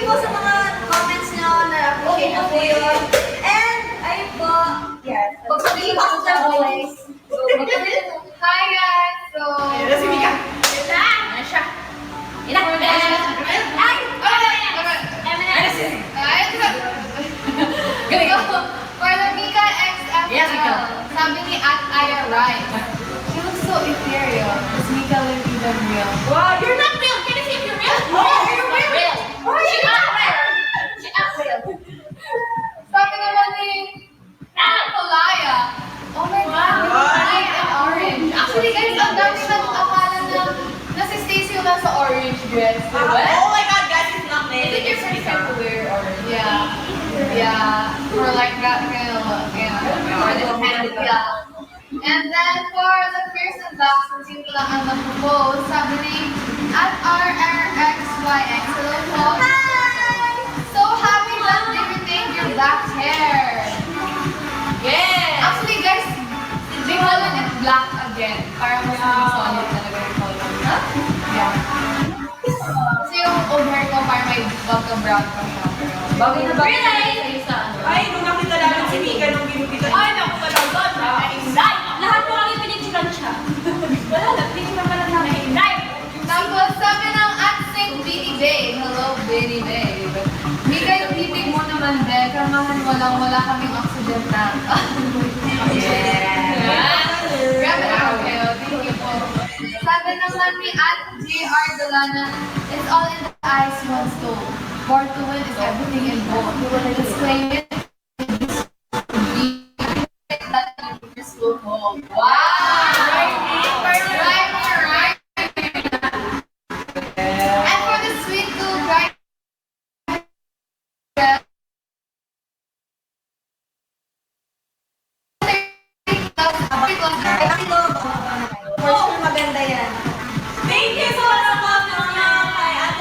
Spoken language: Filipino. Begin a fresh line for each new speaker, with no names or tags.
you po sa mga comments nyo na appreciate na po yun. And, ayun po, yes. Pag-sabihin po sa always.
Hi guys! So...
Ayan si Mika.
Ano siya? Inak! Ay!
For the Mika XFL,
Yes, Mika.
sabi ni Aya Rice, she looks so ethereal. Is Mika will be the real?
Wow, you're not real! Can I see if you're real? Oh, you're real! Oh, you're not real! She not real.
Sabi naman ni Polaya, oh my God, white and orange. Actually guys, ang dami nag-akala na si Stacey yung nasa orange dress. Diba?
Oh my God, guys, it's not me.
Is it your first time to wear orange? Yeah. Yeah. For like that kind of look. Yeah. For this kind of look. And then for the Pearson box, since yun lang ang nag-propose, sabi ni at RRXYX. Hello po.
Hi!
So happy that they retained your black hair.
Yes!
Actually guys, they colored it black again. Para mas solid talaga yung color. Huh? Yeah. Kasi yung old hair ko parang may baka brown pa siya.
Bagay na bagay sa'yo sa ano.
Ay, nung nakita namin si Mika nung ginupitan.
Ay, naku, malagod. Nakahindai. Lahat po kami pinicturan siya. Wala na, pinicturan ka lang namin. Hindai.
Tapos sabi ng at St. Beanie Babe. Hello, Beanie Babe. Mika, yung titig mo naman din. Kamahan wala kaming oxygen tank. Grabe na kayo. Thank you po. Sabi naman ni at JR Delana, it's all in the eyes once told. Born to win is everything in bold. Just claim it. Wow! Right. And for the sweet little bright
For sure, maganda yan.
Thank you so